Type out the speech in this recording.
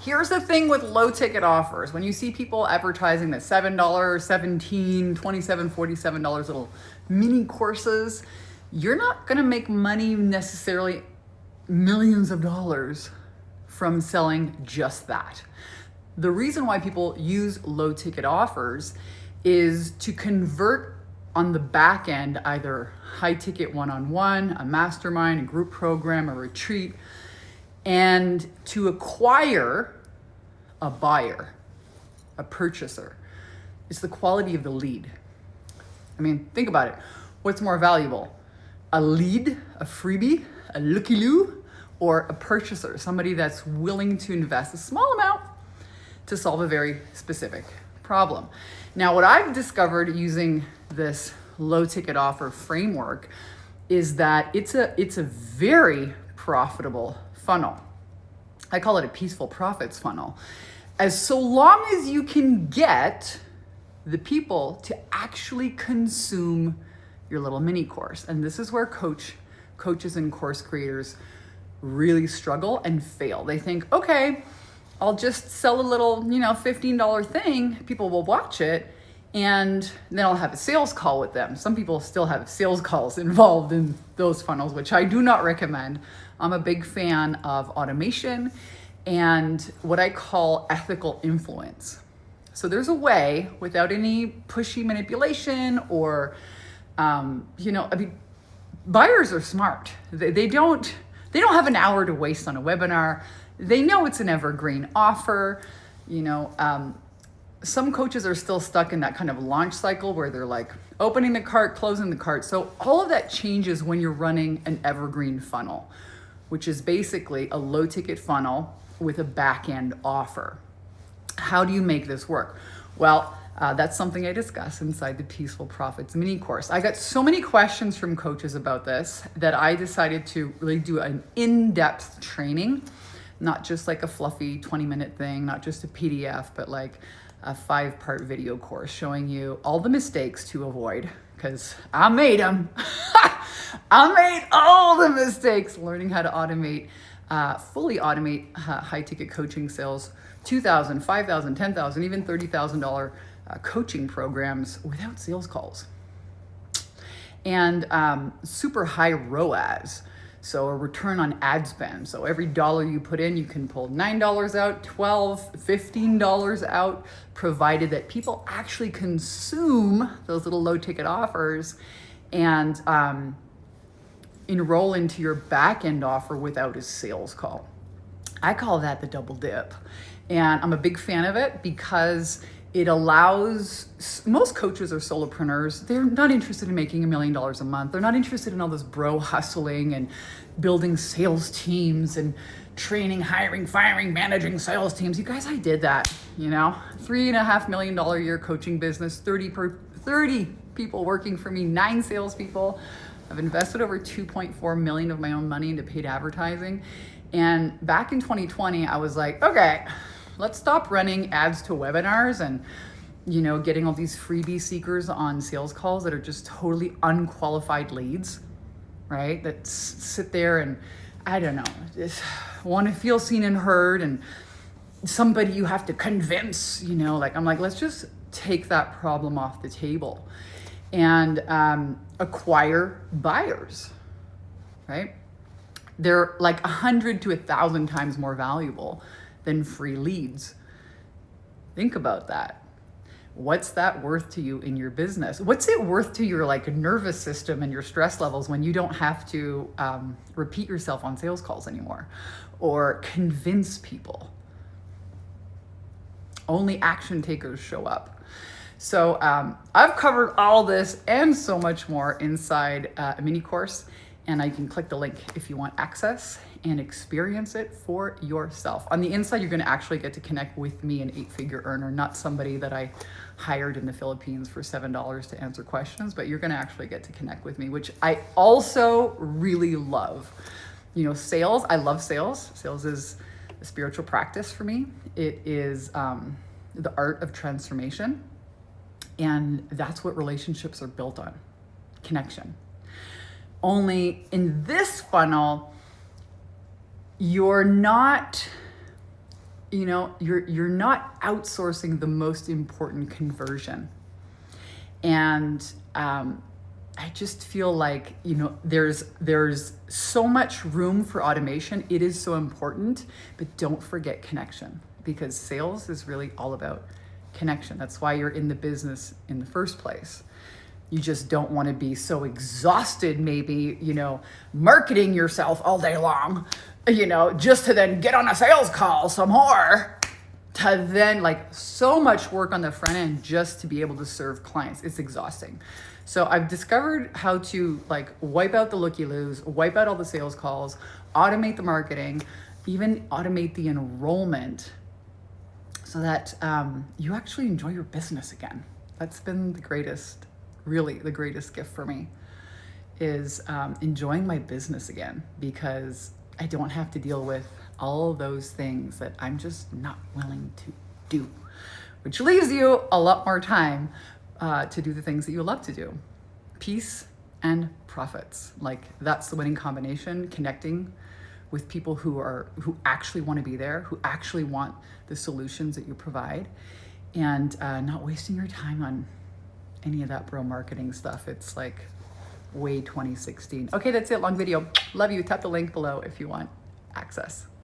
Here's the thing with low ticket offers. When you see people advertising the $7, $17, $27, $47 little mini courses, you're not gonna make money necessarily millions of dollars from selling just that. The reason why people use low ticket offers is to convert on the back end, either high ticket one-on-one, a mastermind, a group program, a retreat, and to acquire a buyer, a purchaser. It's the quality of the lead. I mean, think about it. What's more valuable? A lead, a freebie, a looky-loo, or a purchaser, somebody that's willing to invest a small amount to solve a very specific problem. Now, what I've discovered using this low ticket offer framework is that it's a very profitable funnel. I call it a peaceful profits funnel. As so long as you can get the people to actually consume your little mini course. And this is where coaches and course creators really struggle and fail. They think, okay, I'll just sell a little, $15 thing. People will watch it, and then I'll have a sales call with them. Some people still have sales calls involved in those funnels, which I do not recommend. I'm a big fan of automation and what I call ethical influence. So there's a way, without any pushy manipulation or, buyers are smart. They don't have an hour to waste on a webinar. They know it's an evergreen offer. Some coaches are still stuck in that kind of launch cycle where they're like opening the cart, closing the cart. So all of that changes when you're running an evergreen funnel, which is basically a low ticket funnel with a back end offer. How do you make this work? Well, that's something I discuss inside the Peaceful Profits mini course. I got so many questions from coaches about this that I decided to really do an in-depth training, not just like a fluffy 20-minute thing, not just a PDF, but like a 5-part video course showing you all the mistakes to avoid, because I made them. I made all the mistakes learning how to automate, fully automate high-ticket coaching sales, $2,000, $5,000, $10,000, even $30,000 coaching programs without sales calls. And super high ROAS, so a return on ad spend. So every dollar you put in, you can pull $9 out, $12, $15 out, provided that people actually consume those little low ticket offers and enroll into your back end offer without a sales call. I call that the double dip. And I'm a big fan of it because it allows, most coaches are solopreneurs. They're not interested in making $1 million a month. They're not interested in all this bro hustling and building sales teams and training, hiring, firing, managing sales teams. You guys, I did that, $3.5 million a year coaching business, 30 people working for me, 9 salespeople. I've invested over 2.4 million of my own money into paid advertising. And back in 2020, I was like, okay, let's stop running ads to webinars and, getting all these freebie seekers on sales calls that are just totally unqualified leads, right? That sit there and, I don't know, just want to feel seen and heard, and somebody you have to convince, I'm like, let's just take that problem off the table and acquire buyers, right? They're like 100 to 1,000 times more valuable than free leads. Think about that. What's that worth to you in your business? What's it worth to your nervous system and your stress levels when you don't have to repeat yourself on sales calls anymore or convince people? Only action takers show up. So I've covered all this and so much more inside a mini course. And you can click the link if you want access and experience it for yourself. On the inside, you're gonna actually get to connect with me, an 8-figure earner, not somebody that I hired in the Philippines for $7 to answer questions, but you're gonna actually get to connect with me, which I also really love. Sales, I love sales. Sales is a spiritual practice for me. It is the art of transformation. And that's what relationships are built on, connection. Only in this funnel, you're not you know, you're not outsourcing the most important conversion. And I just feel like, you know, there's so much room for automation. It is so important, but don't forget connection, because sales is really all about connection. That's why you're in the business in the first place. You just don't want to be so exhausted, maybe, you know, marketing yourself all day long, you know, just to then get on a sales call some more, to then like so much work on the front end just to be able to serve clients. It's exhausting. So I've discovered how to like wipe out the looky-loos, wipe out all the sales calls, automate the marketing, even automate the enrollment, so that you actually enjoy your business again. That's been the greatest, really the greatest gift for me, is enjoying my business again, because I don't have to deal with all those things that I'm just not willing to do, which leaves you a lot more time to do the things that you love to do. Peace and profits. Like, that's the winning combination. Connecting with people who actually want to be there, who actually want the solutions that you provide, and not wasting your time on any of that bro marketing stuff. It's like way 2016. Okay, that's it. Long video. Love you. Tap the link below if you want access.